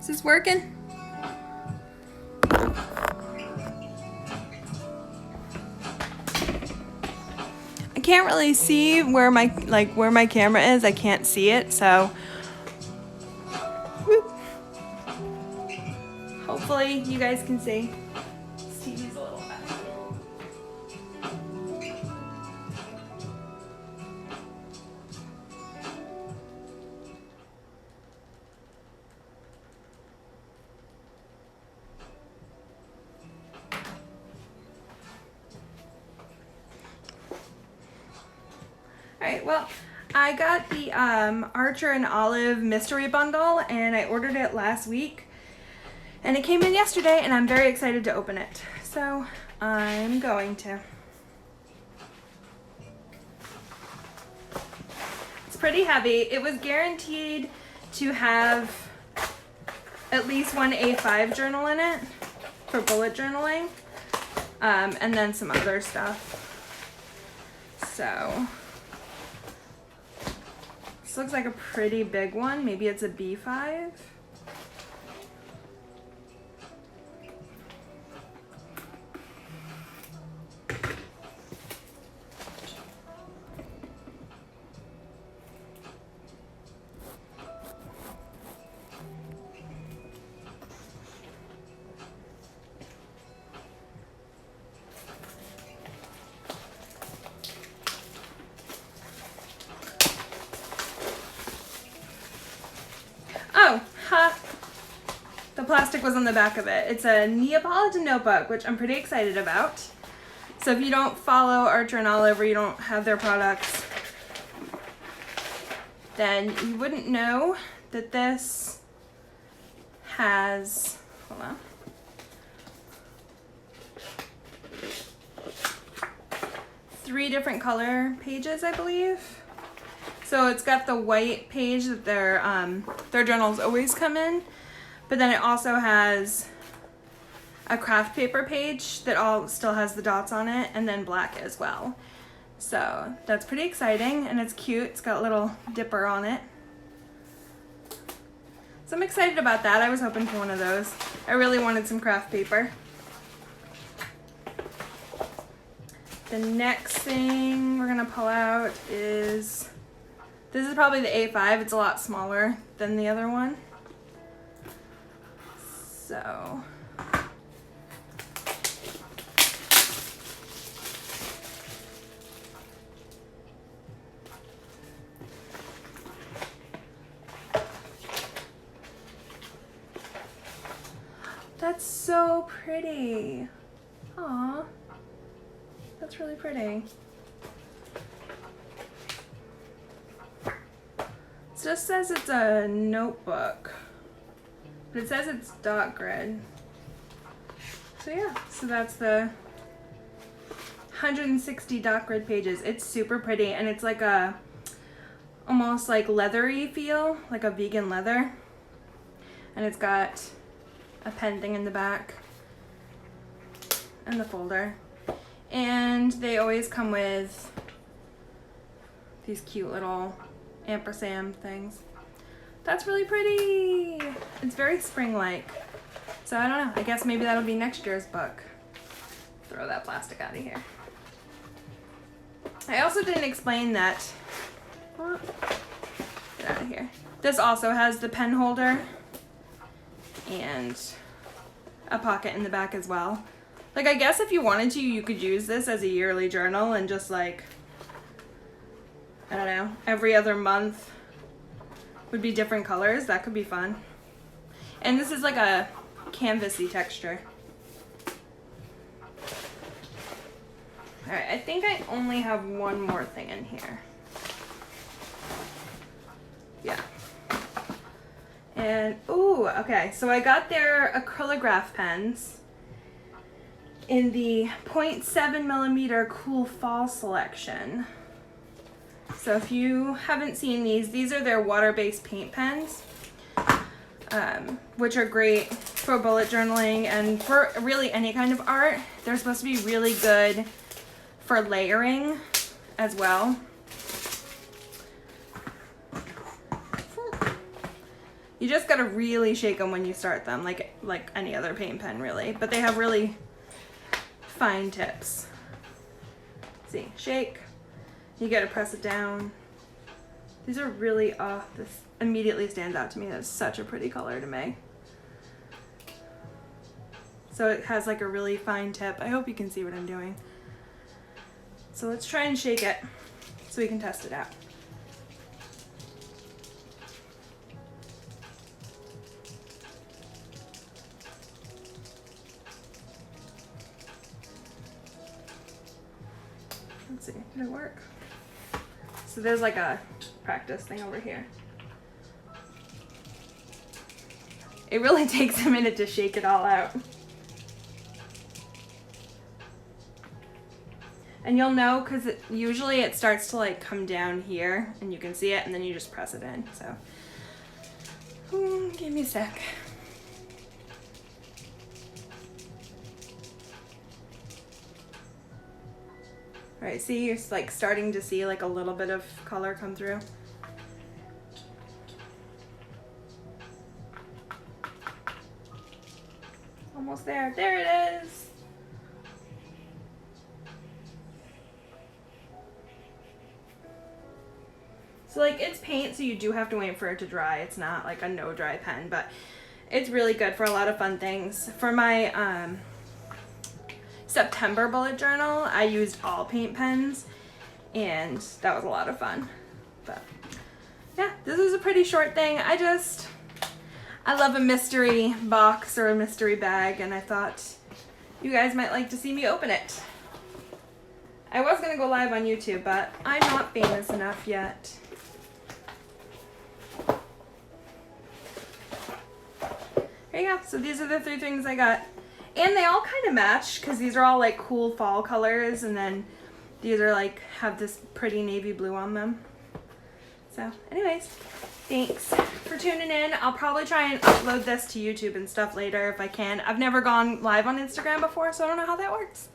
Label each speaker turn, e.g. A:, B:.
A: Is this working? I can't really see where my camera is. I can't see it, so whoop. Hopefully you guys can see. This TV's a little better. Alright, well, I got the Archer&Olive mystery bundle, and I ordered it last week. And it came in yesterday, and I'm very excited to open it. So, I'm going to. It's pretty heavy. It was guaranteed to have at least one A5 journal in it for bullet journaling, and then some other stuff. So, this looks like a pretty big one. Maybe it's a B5. Oh, ha! The plastic was on the back of it. It's a Neapolitan notebook, which I'm pretty excited about. So if you don't follow Archer&Olive or you don't have their products, then you wouldn't know that this has, hold on, three different color pages, I believe. So it's got the white page that their journals always come in, but then it also has a craft paper page that still has the dots on it, and then black as well. So that's pretty exciting, and it's cute. It's got a little dipper on it. So I'm excited about that. I was hoping for one of those. I really wanted some craft paper. The next thing we're gonna pull out is, this is probably the A5. It's a lot smaller than the other one. So, that's so pretty. Aw, that's really pretty. It just says it's a notebook, but it says it's dot grid. So yeah, so that's the 160 dot grid pages. It's super pretty, and it's like a almost like leathery feel, like a vegan leather. And it's got a pen thing in the back and the folder. And they always come with these cute little ampersand things. That's really pretty. It's very spring-like. So I don't know. I guess maybe that'll be next year's book. Throw that plastic out of here. I also didn't explain that. Get out of here. This also has the pen holder and a pocket in the back as well. Like, I guess if you wanted to, you could use this as a yearly journal and just like, I don't know, every other month would be different colors. That could be fun. And this is like a canvasy texture. Alright, I think I only have one more thing in here. Yeah. And, ooh, okay, so I got their acrylograph pens in the 0.7mm Cool Fall selection. So if you haven't seen these are their water-based paint pens, which are great for bullet journaling and for really any kind of art. They're supposed to be really good for layering as well. You just gotta really shake them when you start them, like any other paint pen really. But they have really fine tips. See, shake. You gotta press it down. These are really, this immediately stands out to me. That's such a pretty color to me. So it has like a really fine tip. I hope you can see what I'm doing. So let's try and shake it so we can test it out. Let's see, did it work? So there's like a practice thing over here. It really takes a minute to shake it all out. And you'll know because usually it starts to like come down here and you can see it and then you just press it in. So, give me a sec. All right, see, you're like starting to see like a little bit of color come through. Almost there. There it is. So like it's paint, so you do have to wait for it to dry. It's not like a no dry pen, but it's really good for a lot of fun things. For my September bullet journal, I used all paint pens and that was a lot of fun. But yeah, this is a pretty short thing. I love a mystery box or a mystery bag, and I thought you guys might like to see me open it. I was gonna go live on YouTube, but I'm not famous enough yet. There you go. So these are the 3 things I got. And they all kind of match because these are all like cool fall colors, and then these are like have this pretty navy blue on them. So anyways, thanks for tuning in. I'll probably try and upload this to YouTube and stuff later if I can. I've never gone live on Instagram before, so I don't know how that works.